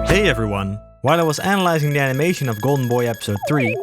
Hey everyone! While I was analyzing the animation of Golden Boy episode 3,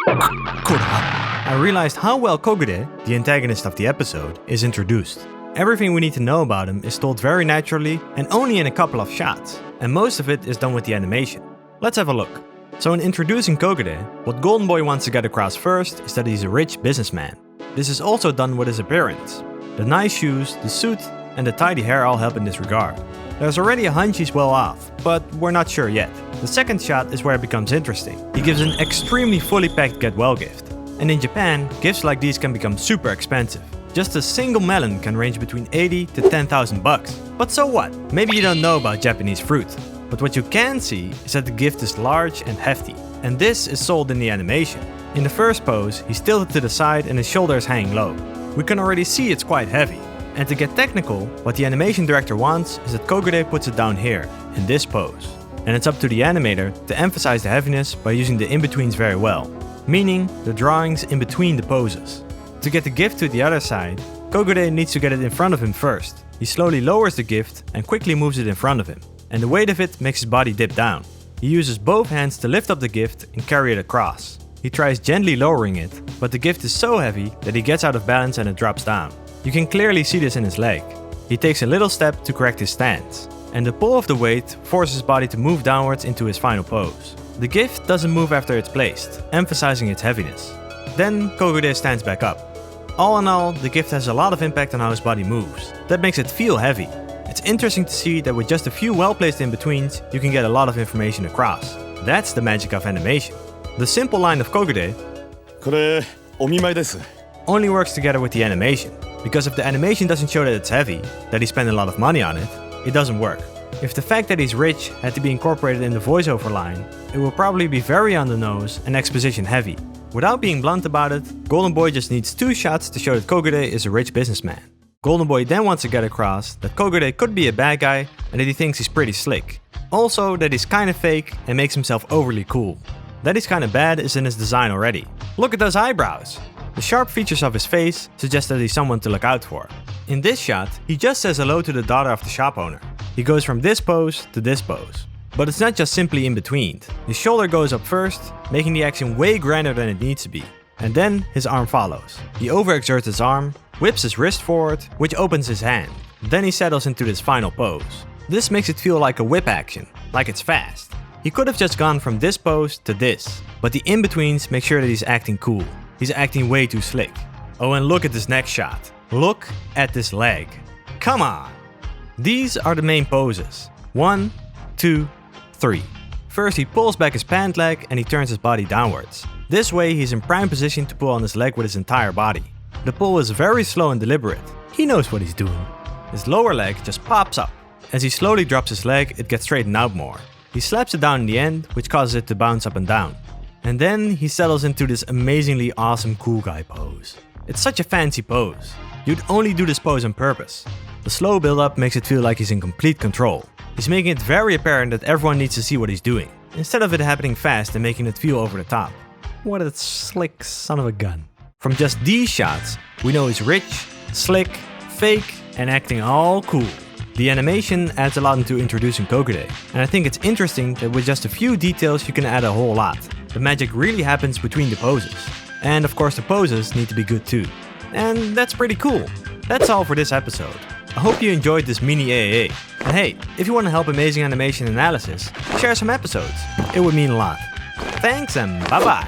I realized how well Kogure, the antagonist of the episode, is introduced. Everything we need to know about him is told very naturally and only in a couple of shots, and most of it is done with the animation. Let's have a look. So in introducing Kogure, what Golden Boy wants to get across first is that he's a rich businessman. This is also done with his appearance. The nice shoes, the suit, and the tidy hair all help in this regard. There's already a hunch he's well off, but we're not sure yet. The second shot is where it becomes interesting. He gives an extremely fully packed get well gift. And in Japan, gifts like these can become super expensive. Just a single melon can range between 80 to 10,000 bucks. But so what? Maybe you don't know about Japanese fruit. But what you can see is that the gift is large and hefty. And this is sold in the animation. In the first pose, he's tilted to the side and his shoulders hang low. We can already see it's quite heavy. And to get technical, what the animation director wants is that Kogure puts it down here, in this pose. And it's up to the animator to emphasize the heaviness by using the in-betweens very well. Meaning, the drawings in between the poses. To get the gift to the other side, Kogure needs to get it in front of him first. He slowly lowers the gift and quickly moves it in front of him. And the weight of it makes his body dip down. He uses both hands to lift up the gift and carry it across. He tries gently lowering it, but the gift is so heavy that he gets out of balance and it drops down. You can clearly see this in his leg. He takes a little step to correct his stance. And the pull of the weight forces his body to move downwards into his final pose. The gift doesn't move after it's placed, emphasizing its heaviness. Then Kogure stands back up. All in all, the gift has a lot of impact on how his body moves. That makes it feel heavy. It's interesting to see that with just a few well-placed in-betweens, you can get a lot of information across. That's the magic of animation. The simple line of Kogure only works together with the animation. Because if the animation doesn't show that it's heavy, that he spent a lot of money on it, it doesn't work. If the fact that he's rich had to be incorporated in the voiceover line, it will probably be very on the nose and exposition heavy. Without being blunt about it, Golden Boy just needs 2 shots to show that Kogure is a rich businessman. Golden Boy then wants to get across that Kogure could be a bad guy and that he thinks he's pretty slick. Also that he's kinda fake and makes himself overly cool. That he's kinda bad is in his design already. Look at those eyebrows! The sharp features of his face suggest that he's someone to look out for. In this shot, he just says hello to the daughter of the shop owner. He goes from this pose to this pose. But it's not just simply in between. His shoulder goes up first, making the action way grander than it needs to be. And then his arm follows. He overexerts his arm, whips his wrist forward, which opens his hand. Then he settles into this final pose. This makes it feel like a whip action, like it's fast. He could have just gone from this pose to this, but the in-betweens make sure that he's acting cool. He's acting way too slick. Oh, and look at this next shot. Look at this leg. Come on! These are the main poses. 1, 2, 3. First he pulls back his pant leg and he turns his body downwards. This way he's in prime position to pull on his leg with his entire body. The pull is very slow and deliberate. He knows what he's doing. His lower leg just pops up. As he slowly drops his leg, it gets straightened out more. He slaps it down in the end, which causes it to bounce up and down. And then he settles into this amazingly awesome cool guy pose. It's such a fancy pose. You'd only do this pose on purpose. The slow build-up makes it feel like he's in complete control. He's making it very apparent that everyone needs to see what he's doing, instead of it happening fast and making it feel over the top. What a slick son of a gun. From just these shots, we know he's rich, slick, fake, and acting all cool. The animation adds a lot into introducing Kogure, and I think it's interesting that with just a few details you can add a whole lot. The magic really happens between the poses. And of course the poses need to be good too. And that's pretty cool. That's all for this episode. I hope you enjoyed this mini AAA. And hey, if you want to help Amazing Animation Analysis, share some episodes. It would mean a lot. Thanks and bye bye!